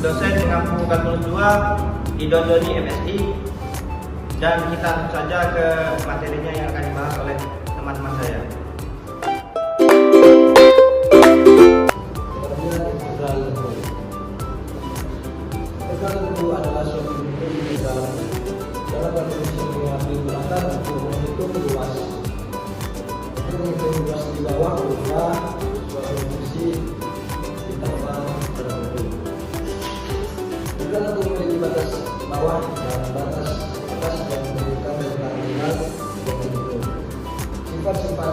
dosen mengampu 42 di Dondoni MSI, dan kita langsung saja ke materinya yang akan dibahas oleh teman-teman saya. Integral itu adalah suatu bentuk dalam definisi yang digunakan untuk menghitung luas. Untuk menghitung luas di bawah berupa suatu fungsi interval tertentu. Integral itu memiliki batas bawah dan batas atas yang menunjukkan dari kardinal tertentu. Sifat-sifat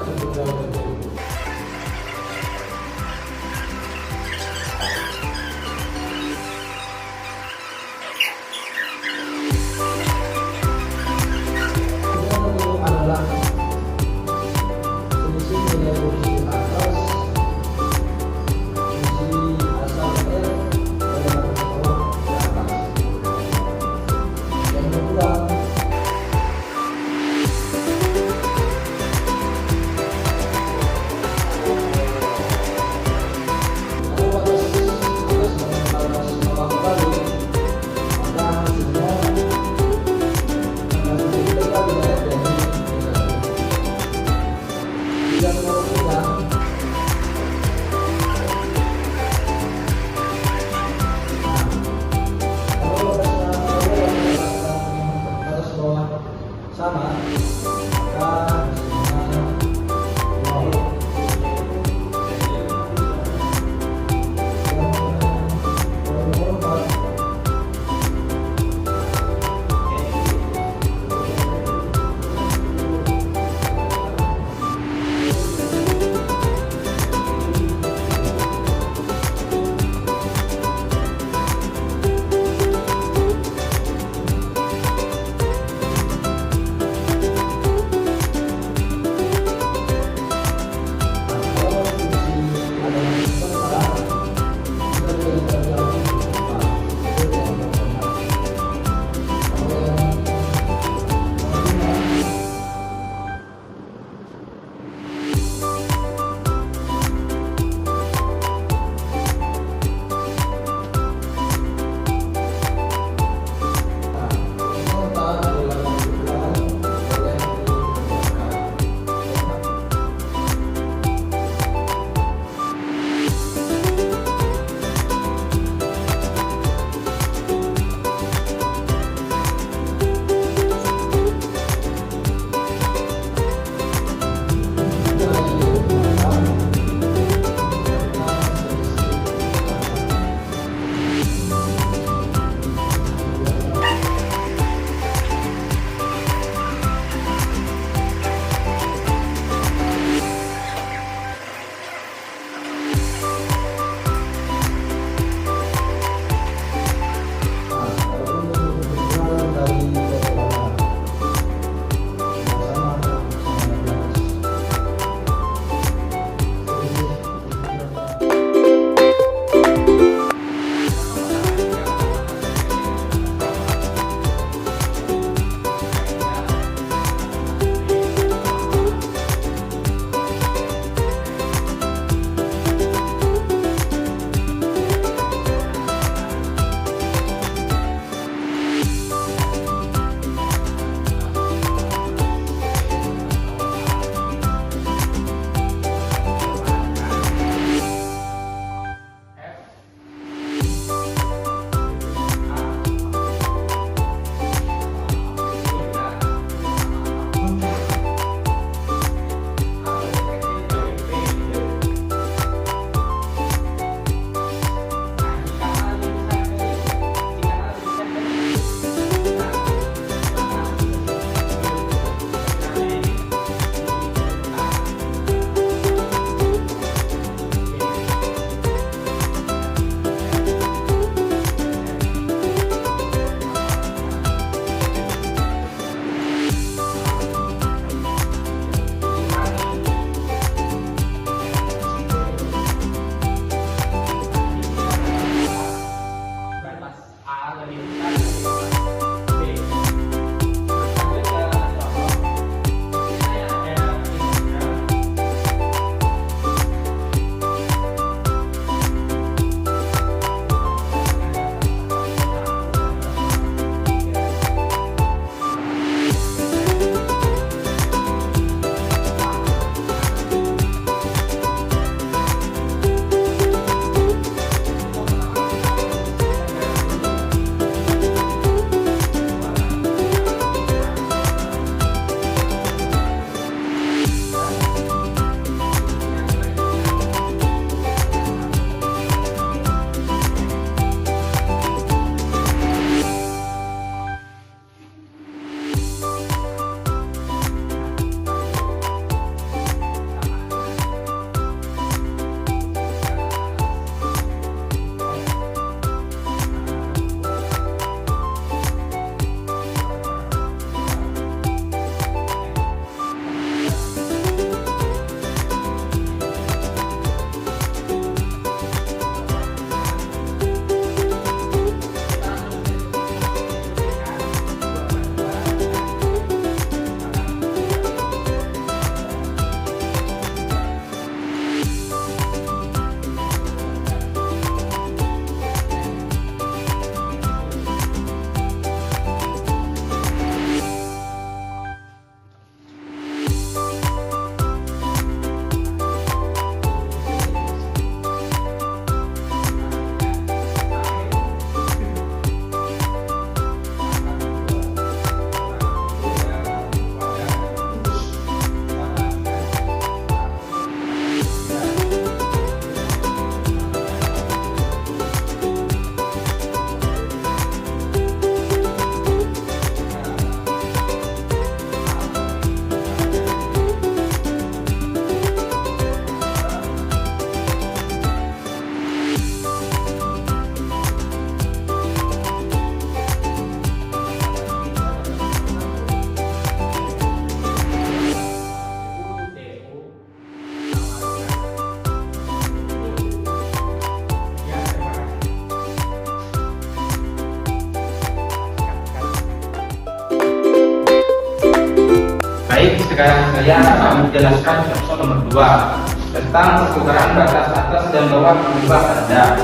saya akan menjelaskan contoh nomor 2 tentang pertukaran batas atas dan bawah mengubah tanda.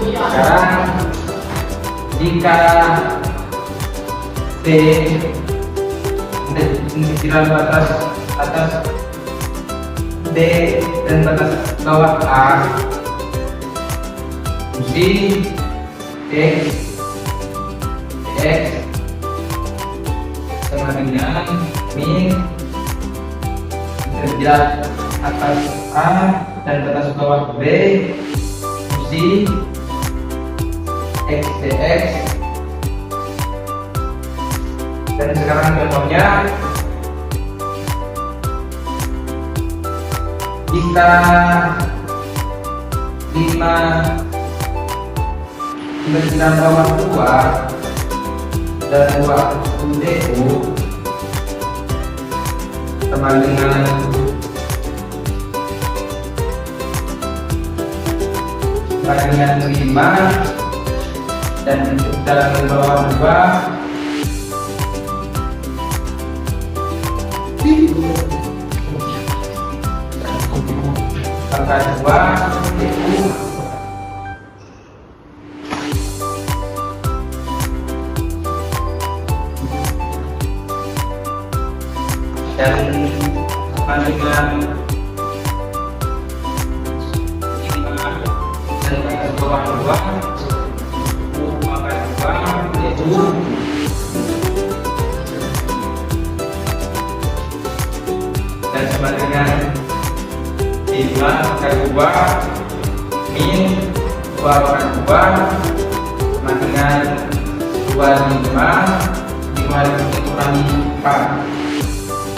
Sekarang jika T kira batas atas D dan batas bawah A, mesti X sama dengan min derajat atas A dan batas bawah B mesti X dx. Dan sekarang contohnya, jika 5 derajat bawah 2 dan 2 DU sama dengan dengan 5 dan dalam bawah 2 angka 2 DU dan sama dengan 5 dan batas bawah 2 angka 2 DU dan sama dengan 5 angka 2 min 2 angka 2 sama dengan 25 dikurangi 4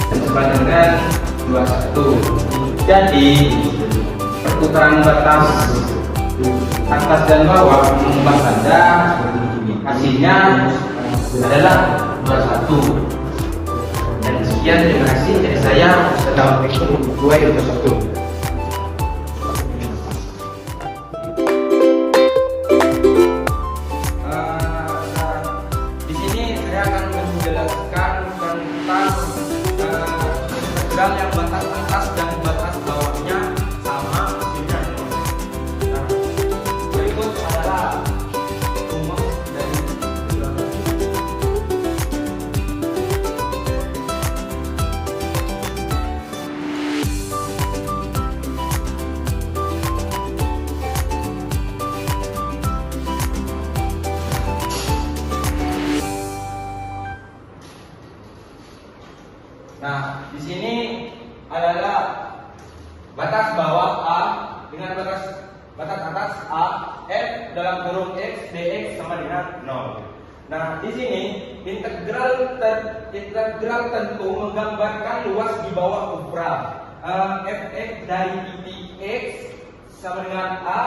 dan sama dengan 21. Jadi perputaran batas atas dan bawah mengubah tanda hasilnya adalah 21. Dan sekian, terima kasih dari saya. Assalamualaikum warahmatullahi wabarakatuh. Di sini saya akan menjelaskan tentang integral yang batas atas dan batas bawahnya sama hasilnya. Nah, berikut adalah rumus dari integral. Nah, di sini adalah batas bawah A dengan batas atas A, F dalam kurung X dx sama dengan 0. Nah, di sini integral tentu menggambarkan luas di bawah ukra. Fx dari titik X sama dengan A,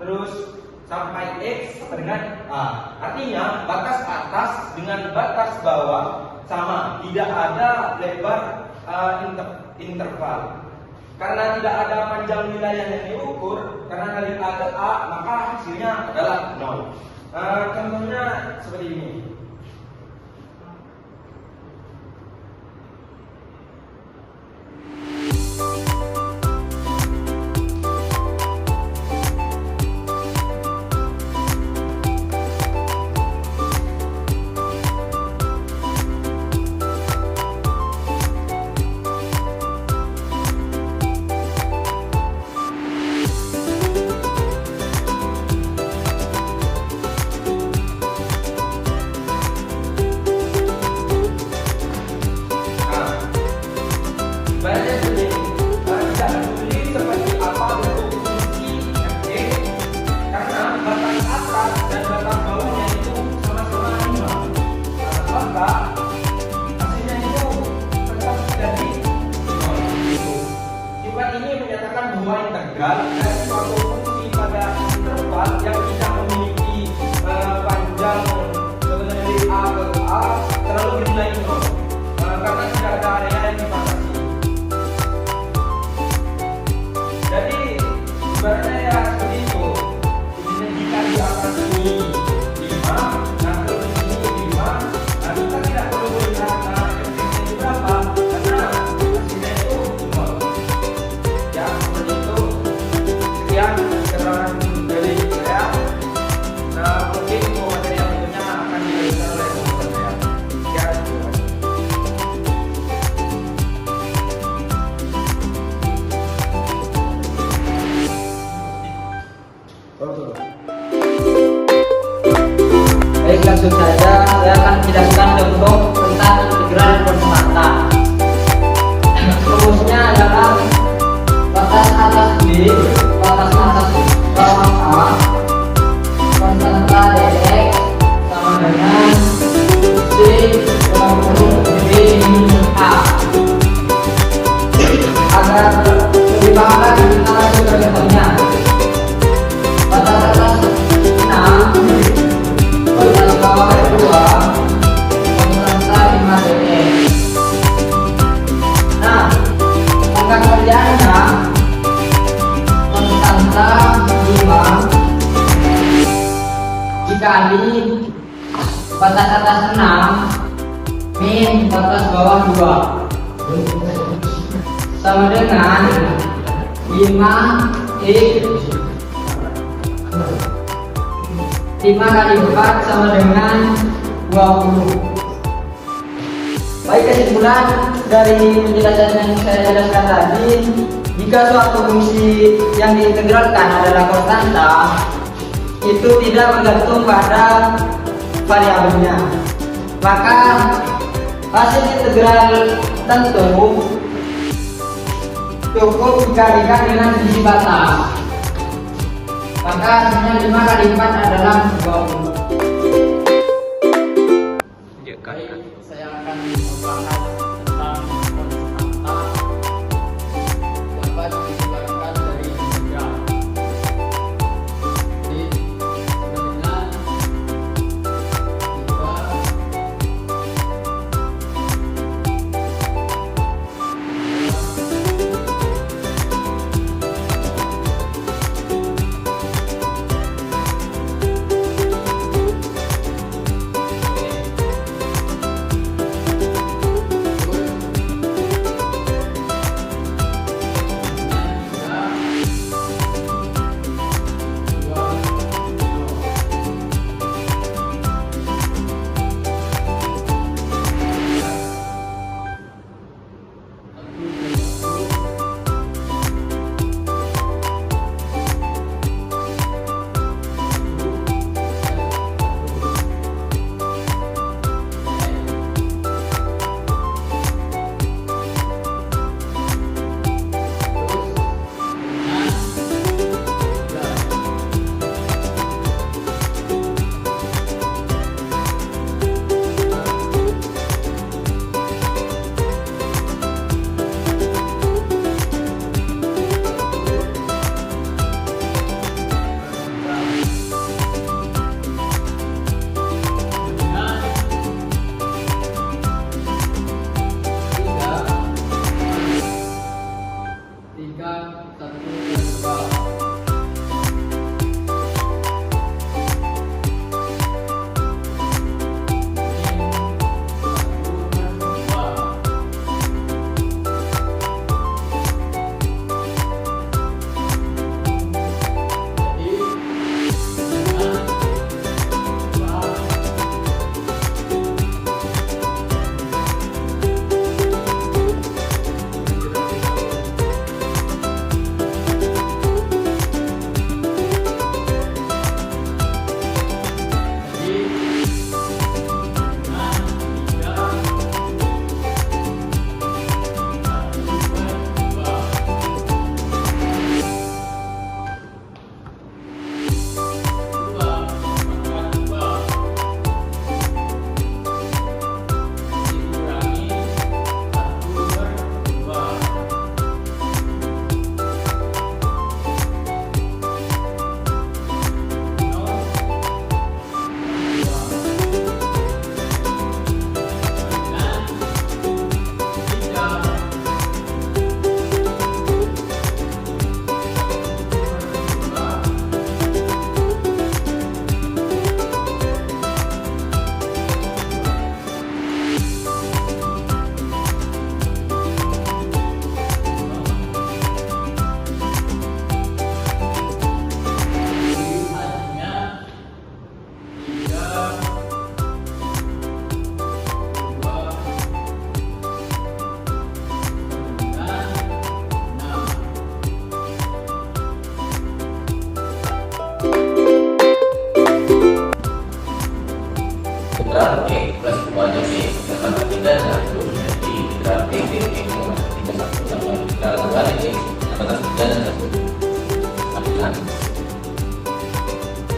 terus sampai X sama dengan A. Artinya batas atas dengan batas bawah sama, tidak ada lebar interval. Karena tidak ada panjang wilayah yang diukur, karena dari A ke A, maka hasilnya adalah 0. Contohnya seperti ini. sekian keterangan dari saya. Nah, mungkin untuk materi yang berikutnya akan dilanjutkan oleh teman saya. Sekian. Baik, langsung saja saya akan menjelaskan contoh tentang integral konstan. Rumusnya adalah batas atas B, batas atas bawah A, konstanta dx sama dengan C dalam kurung B minus A. Agar lebih paham lagi, kita langsung ke contohnya. Batas atas 6, batas bawah 2, konstanta 5 dx. Nah, angka kerjanya konstanta 5 dikali batas atas 6 min batas bawah 2 sama dengan 5 kali 4 sama dengan 20. Baik, kesimpulan dari penjelasan yang saya jelaskan tadi, jika suatu fungsi yang diintegralkan adalah konstanta, itu tidak bergantung pada variabelnya. Maka hasil integral tentu cukup dikalikan dengan sisi batas. Maka hasilnya 5 kali 4 adalah 20. Saya akan membahas tentang konstanta dapat dikeluarkan dari integral. Jadi sebenarnya kita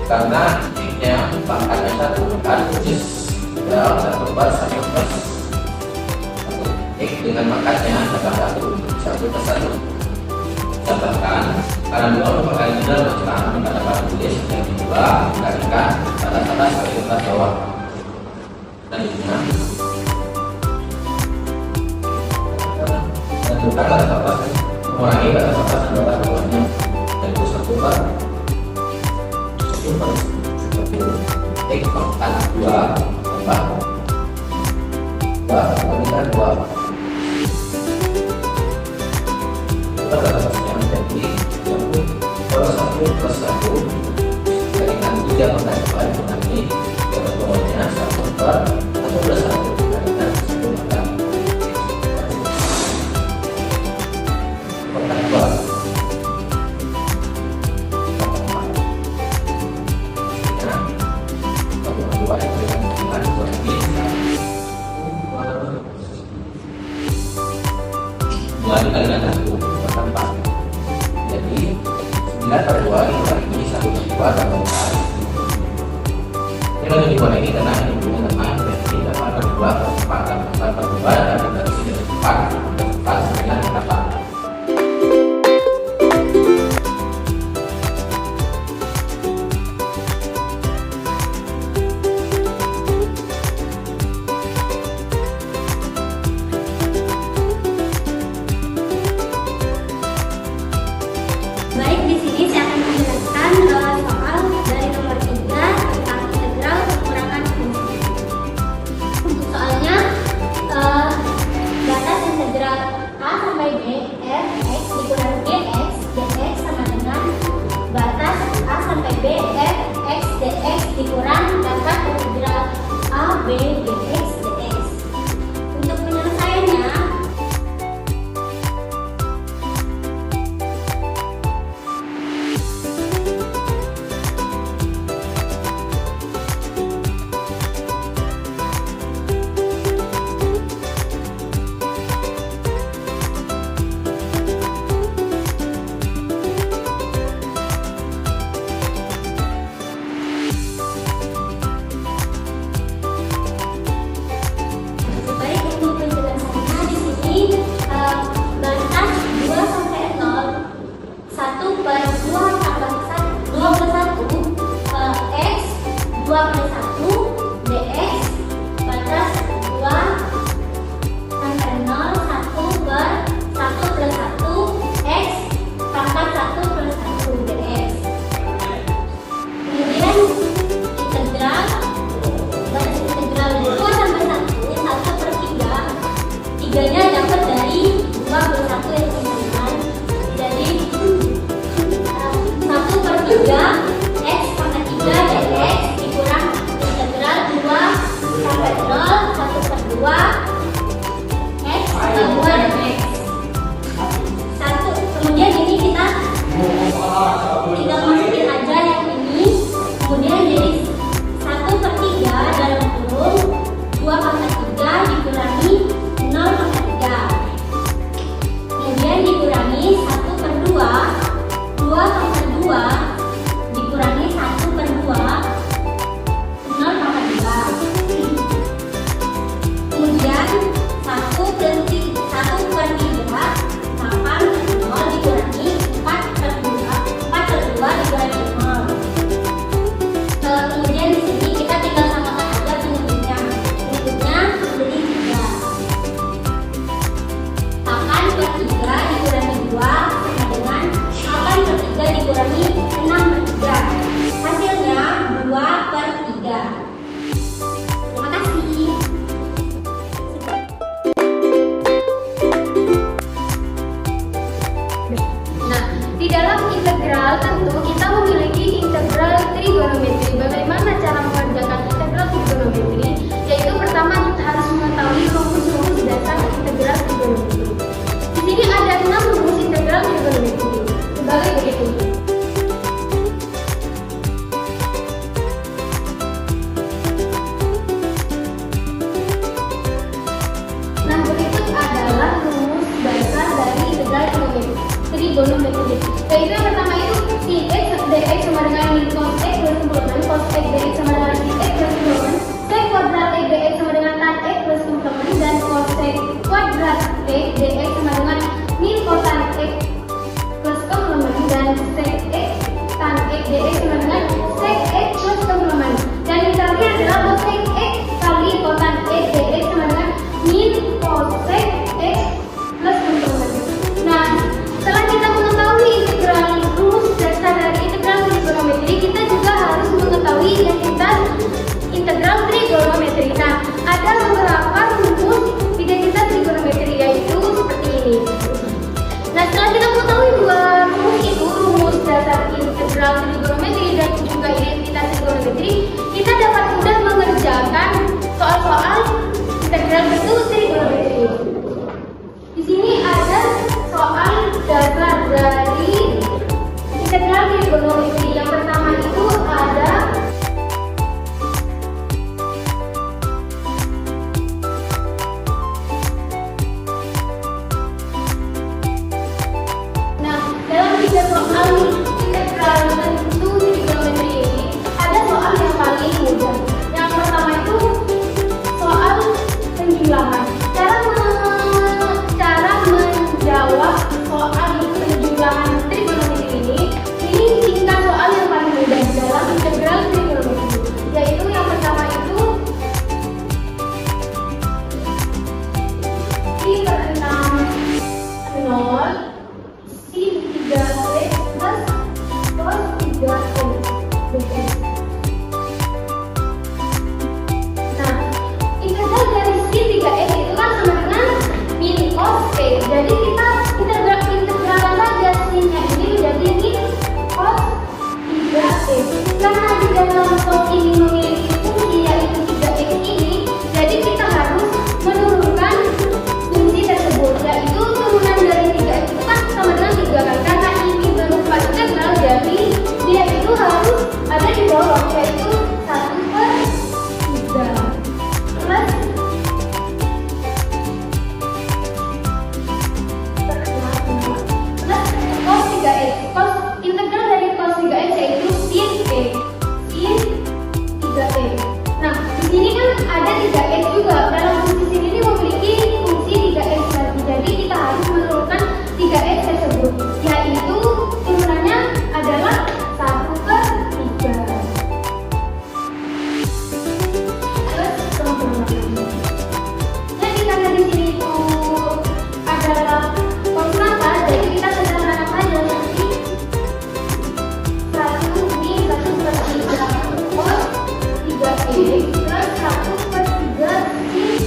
karena X-nya pangkatnya 1 kan, which is ya 1/1 X dengan pangkatnya tambah 1/1. Tambahkan karena 2 merupakan integral berjalan pada pada tulis yang kedua dikalikan batas atas kali batas bawah. Selanjutnya tentukan batas atas mengurangi batas atas dan batas bawahnya, yaitu 1/1 X pangkat 2 tambah 2 dikalikan 2. Kita batasnya menjadi 1/1 dikalikan 3 pangkat 2 dikurangi batas bawahnya 1/1 dikalikan 1 pangkat 2. Mulai kalikan 1 4. Jadi 9/2 dikurangi 1/2 tambah 4. Ini kalau dikurangi karena ini punya teman, berarti 8/2 4 tambah 4/2 dan dibagi dari 4 dengan 8. Baik, di sini saya akan menjelaskan soal dari nomor 3 tentang integral pengurangan fungsi. Untuk soalnya, batas integral A sampai B f x dikurangi dx dx sama dengan batas A sampai B f x dx dikurang batas integral A b dx dx. Untuk penyelesaiannya, baik, untuk penjelasannya di sini batas 2 sampai 0 1/2 tambah 21 x 2/1 dx batas 2 sampai 0 1/1+1 x pangkat 1+1 dx. Kemudian integral batas integral 2 sampai 1/3, 3-nya dapat dari 2/1 yang sempurna. Jadi 1/3 x pangkat 3 dx dikurang integral 2 sampai 0 1/2 x pangkat 2 dx. Kemudian ini kita masukin aja yang ini, kemudian jadi 1/3 dalam kurung 2/3 dikurangi 0/3, kemudian dikurangi 1/2 2/2 dikurangi X sama dengan sec X plus pendalaman. Dan yang terakhir adalah cosec X kali kotan X dx sama dengan min cosec X plus pendalaman. Nah, setelah kita mengetahui integral rumus dasar dari integral trigonometri, kita juga harus mengetahui identitas integral trigonometri. Nah, ada beberapa rumus identitas trigonometri, yaitu seperti ini. Nah, setelah kita mengetahui dua rumus itu, rumus dasar integral trigonometri dan juga identitas trigonometri, kita dapat mudah mengerjakan soal-soal integral bentuk trigonometri. Di sini ada soal dasar dari integral trigonometri. Yang pertama itu ada soal integral bentuk trigonometri ini, ada soal yang paling mudah. Yang pertama itu soal penjumlahan. Cara menjawab soal penjumlahan trigonometri ini tingkat soal yang paling mudah dalam integral trigonometri, yaitu yang pertama itu sin per 6 0 sin 3x plus cos 3x dx. Nah, integral dari sin 3x itu kan sama dengan min cos x. Jadi kita integralkan saja sinnya ini menjadi min cos 3x. Karena di dalam cos ini memiliki fungsi yaitu 3x ini, jadi kita harus menurunkan fungsi tersebut, yaitu turunan dari 3x itu kan sama dengan 3 kan. Karena ini berupa integral, jadi dia itu harus ada di bawah, yaitu 1/3 plus cos 3x. Integral dari cos 3x yaitu sin x. Sin 3x. Nah, di sini kan ada 3x juga. Dalam fungsi sin ini memiliki fungsi 3x lagi. Jadi kita harus menurunkan 3x tersebut, yaitu turunannya adalah 1/3 plus pendalaman. Jadi karena di sini itu adalah konstanta, jadi kita sederhanakan saja nanti 1 min 1/3 cos 3x plus 1/3 sin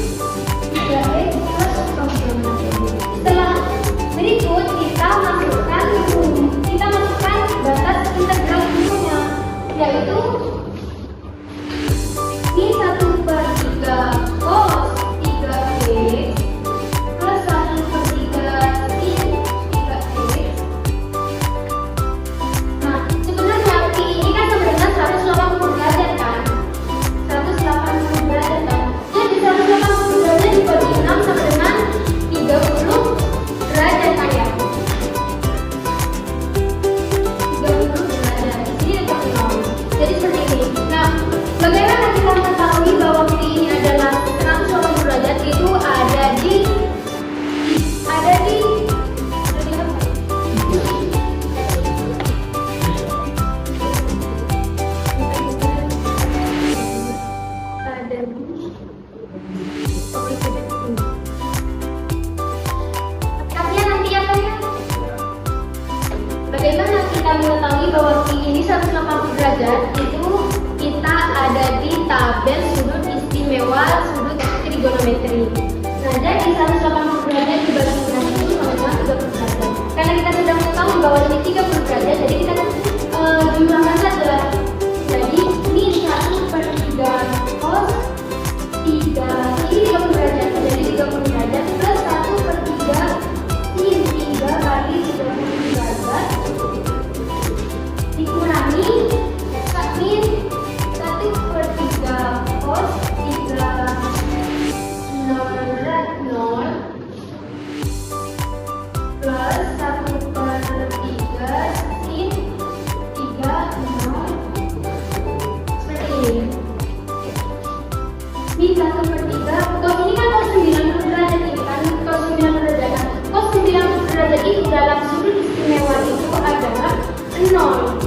3x plus pendalaman. Setelah berikut kita masukkan batas integral umumnya, yaitu min 1/3 cos 3x plus 1/3 sin 3x. Nah, sebenarnya Pi ini kan sama dengan 180 derajat kan? 180 derajat kan? Jadi 180 derajat dibagi 6 sama dengan 30 derajat kan ya? 30 derajat. Di sini ada 0. Jadi seperti ini. Nah, bagaimana kita mengetahui bahwa Pi ini adalah 180 derajat? Itu ada di Kasihnya nanti ya kan ya? Bagaimana kita mengetahui bahwa Pi ini 180 derajat? Itu kita ada di tabel sudut istimewa sudut trigonometri. Nah, jadi 180 derajat dibagi 6 itu sama dengan 30 derajat. Karena kita sudah mengetahui bahwa ini 30 derajat, jadi kita jumlahkan saja. Jadi min 1/3 cos 3 ini 30 derajat, jadi 30 derajat plus 1/3 sin 3 kali 30 derajat dikurangi min 1/3 cos 3 0 plus 1/3 sin 3 0 seperti ini. Min 1/3 cos ini kan cos 90 derajat ini kan, cos 90 derajat kan. Cos 90 derajat itu dalam sudut istimewa itu adalah 0.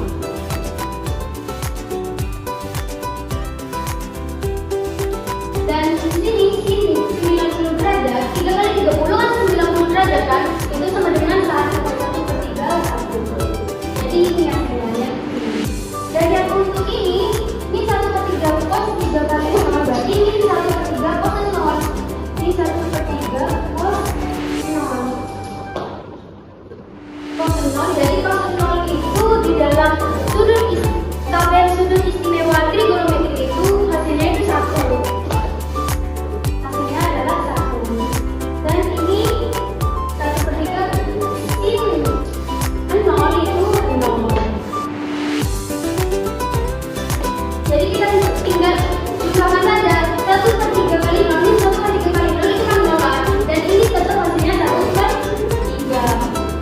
kita tinggal jumlahkan saja 1/3 kali 0 ini 1/3 kali 0 itu kan 0 kan, dan ini tetap hasilnya 1/3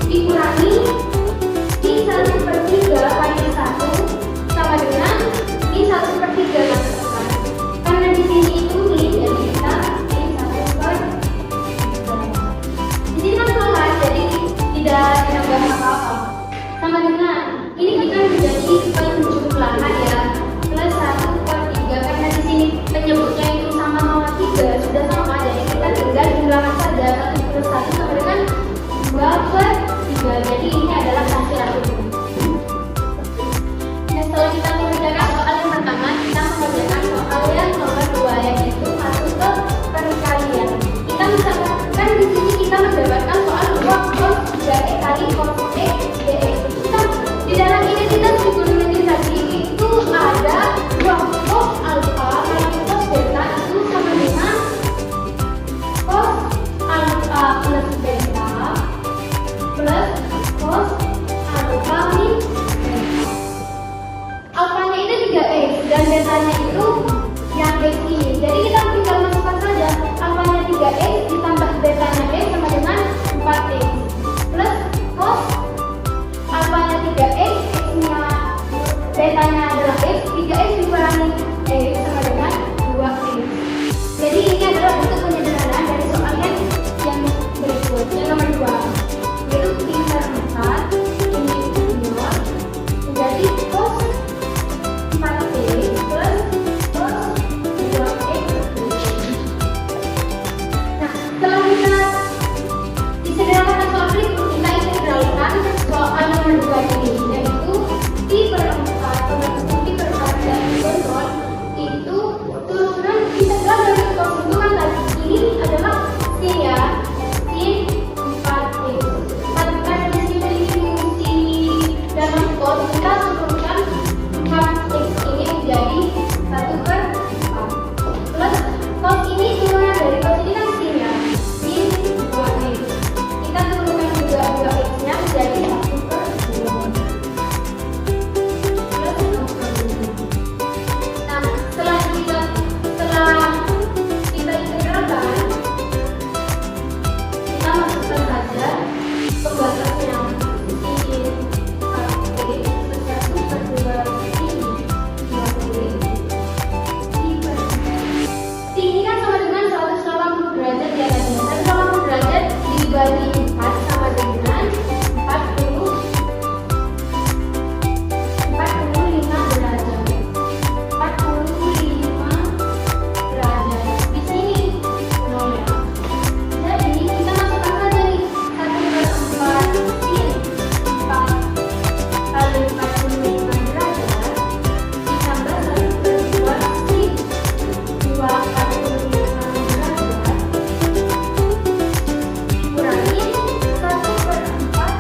dikurangi ini 1/3 kali 1 sama dengan ini 1/3 kan, karena di sini itu milik, jadi kita ini 1/3 di sini kan 0 kan, jadi tidak ditambah apa-apa, sama dengan ini kita menjadi penjumlahan ya, plus 1/3 karena di sini penyebutnya itu sama 0,3 sudah sama, jadi kita tinggal jumlahkan saja 1 plus 1 sama dengan 2/3, jadi ini adalah hasil akhirnya. Nah, setelah kita mengerjakan soal yang pertama, kita mengerjakan soal yang nomor 2 yaitu masuk ke perkalian. Kita misalkan di sini kita mendapatkan soal 2 cos 3x kali cos x dx. Di dalam identitas trigonometri tadi itu ada 2 cos alfa kali cos beta itu sama dengan cos alfa plus beta plus cos alfa min beta. Alfanya itu 3x dan betanya itu yang x ini. Jadi kita tinggal masukkan saja alfanya 3x ditambah betanya x sama dengan 4x plus cos alfanya 3x, x-nya betanya adalah x, 3x dikurangi x sama dengan 2x. Jadi ini adalah bentuk penyederhanaan dari soal yang berikut, yang nomor 2, yaitu tinggal 4 ini 0 menjadi cos 4x plus cos 2x. Nah, setelah kita disederhanakan soal berikut, kita integralkan soal nomor 2 ini, yaitu pi/4 pi/4 dan pi/0 itu turunan integral dari cos itu kan tadi ini adalah sin ya, sin 4x. Karena di sini memiliki fungsi dalam cos, kita turunkan 4x ini menjadi 1/4 plus cos ini turunan dari cos ini kan sin ya, sin 2x. Kita turunkan juga 2x-nya menjadi 1/2 plus 6/2. Nah, setelah kita integralkan, kita masukkan saja pembatasnya sin 4x plus 1/2 sin 2x. Ini kan sama dengan 180 derajat ya tadi. 180 derajat dibagi 4 sama dengan 45 derajat. 45 derajat. Di sini 0 ya. Jadi kita masukkan saja nih 1/4 sin 4 kali 45 derajat ditambah 1/2 sin 2 45 derajat dikurangi 1/4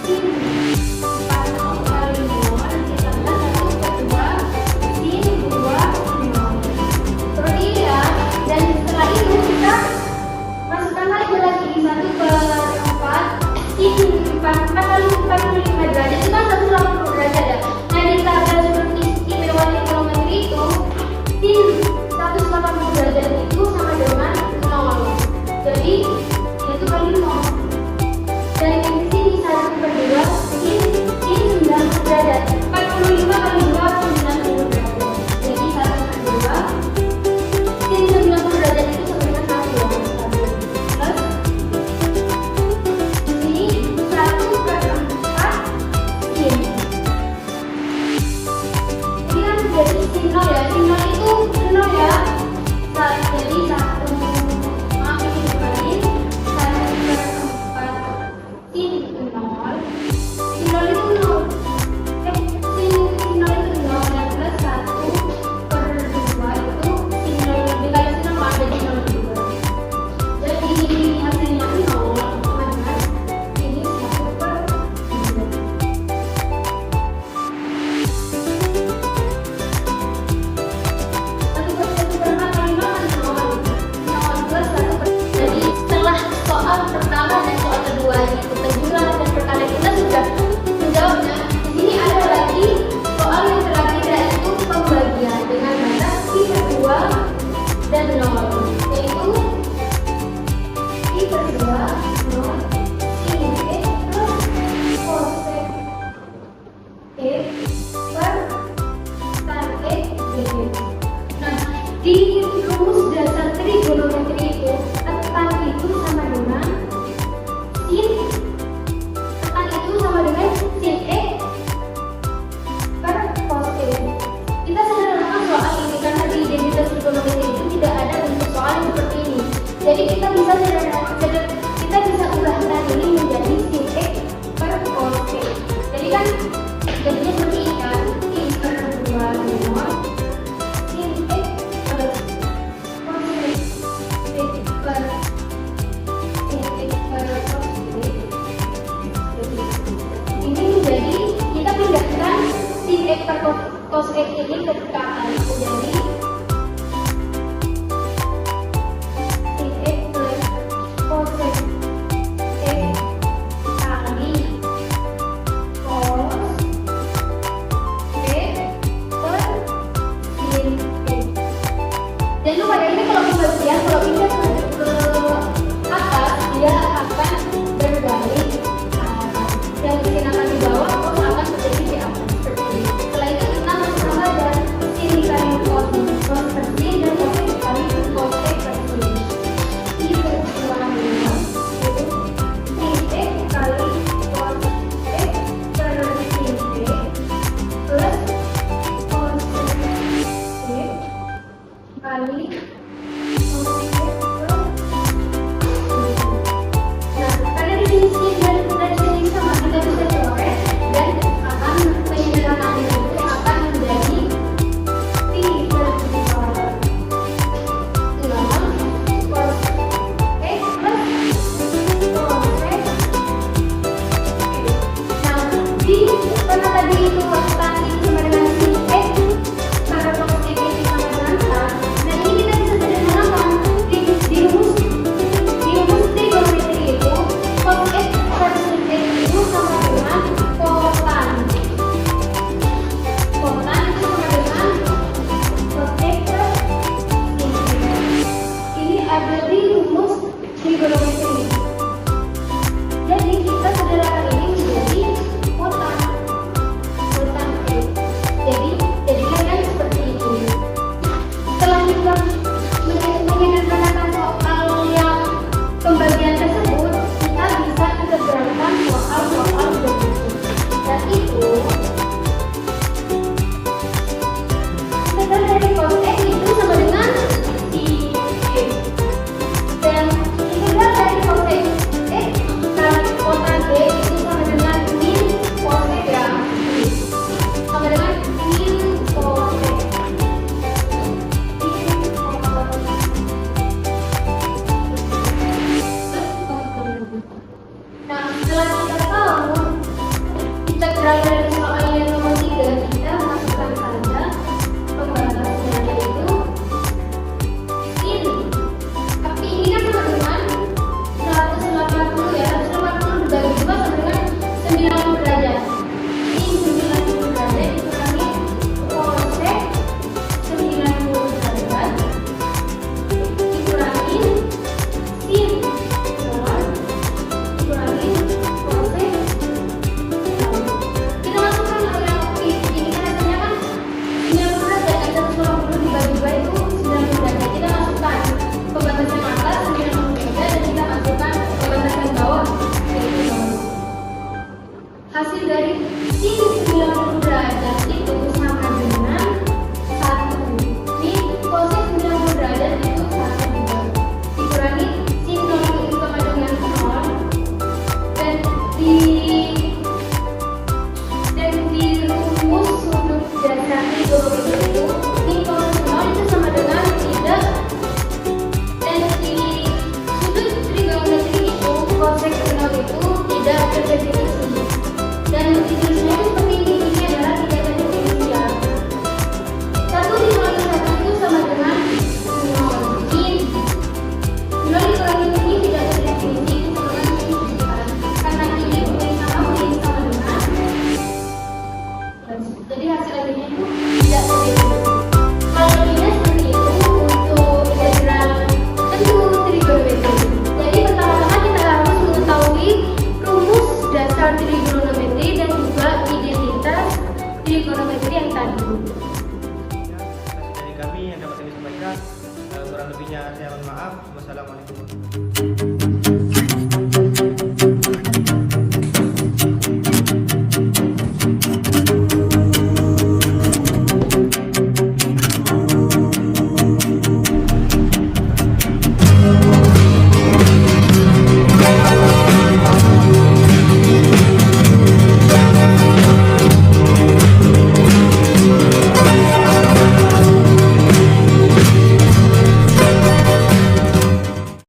sin 4 kali 0 ditambah 1/2 sin 2 0. Seperti ini ya. Dan setelah itu kita masukkan lagi 1/4 sin 4 kali 45 derajat itu kan 180 derajat ya. Nah, di tabel seperti istimewa trigonometri itu sin 180 derajat itu sama dengan 0. Jadi itu kali 0. Dan di sini 1/2 sin 90 derajat. 45 kali 2 90 derajat. Jadi 1/2 sin 90 derajat itu sama dengan 1 plus ini 1/4 sin. Ini kan jadi sin 0 ya. Sin 0 itu 0 ya. Nah, jadi 1, maaf ini dibalik 1/4 sin 0. Sin 0 itu 0. Sin 0 itu 0 dan plus 1/2 itu sin 0 dikali sin 0 jadi 0 juga. Jadi ini hasilnya 0 sama dengan ini 1/2. Jadi kita bisa ubahkan ini menjadi sin X per cos X. Jadi kan jadinya seperti ini kan, sin per 2 minor sin X per cos X per sin X per cos X. Ini menjadi kita pindahkan sin X per cos X ini ke kanan menjadi sin X plus cos X kali cos X per sin X. Jangan lupa ya, ini kalau pembagian, kalau pindah ke atas dia akan berbalik arah. Dan sin akan di bawah, cos akan terjadi di atas seperti ini. Setelah itu kita masuk tambah dan sin dikali cos per sin dan cos X dikali cos X per sin. Ini berkurang minus itu sin X kali cos X per sin X plus cos X kali cos X per sin. Nah, karena di sini sin dan sin sama, kita bisa coret dan akan penyederhanaan itu akan menjadi pi per 6 cos X plus cos X. Nah, karena tadi itu tan itu sama dengan sin X, karena cos X itu sama dengan tan. Nah, ini kita bisa sederhanakan di rumus trigonometri itu cos X per sin X itu sama dengan kotan. Kotan itu sama dengan cos X per sin X. Ini ada di rumus trigonometri. Jadi kita sederhanakan ini menjadi kotan X. Jadi jadinya kan seperti itu. Setelah kita menyederhanakan soal yang pembagian tersebut, kita bisa integralkan soal-soal berikut. Dan itu integral dari cos X itu sama dengan sin X. Dan integral dari cos X kali kotan X itu sama dengan min cos X ya. Sama dengan min cos X. Nah, setelah kita tahu integral dari soal yang nomor 3, kita masukkan saja pembatasnya, yaitu sin. Tapi ini kan sama dengan 180 ya, 180 dibagi 2 sama dengan 90 derajat. Sin 90 derajat dikurangi cos X 90 derajat dikurangi sin dikurangi cos X. Kita masukkan yang ini kan hasilnya kan 90 derajat, dan 180 dibagi 2 itu 90 derajat. Kita masukkan pembatas yang atas 90 derajat dan kita masukkan pembatas yang bawah yaitu 0. Hasil dari sin 90 derajat itu sama dengan 1 min cos X 90 derajat itu 1 dikurangi sin 0 itu sama dengan 0 dan di rumus sudut dasar trigonometri itu min cos 0 itu sama dengan tidak, dan di sudut trigonometri itu cos X 0 itu tidak terdefinisi. Dan ditulisnya itu seperti ini adalah tidak terdefinisi. 1 dikurangi 1 itu sama dengan 0. Min 0 dikurangi ini tidak terdefinisi itu sama dengan signifikan. Karena ini sama dengan jadi hasil akhirnya itu tidak terdefinisi. Kalau ini seperti itu untuk integral tentu trigonometri. Jadi pertama-tama kita harus mengetahui rumus dasar trigonometri dan juga identitas trigonometri yang tadi. Dari kami yang dapat kami sampaikan, kurang lebihnya saya mohon maaf. Wassalamualaikum.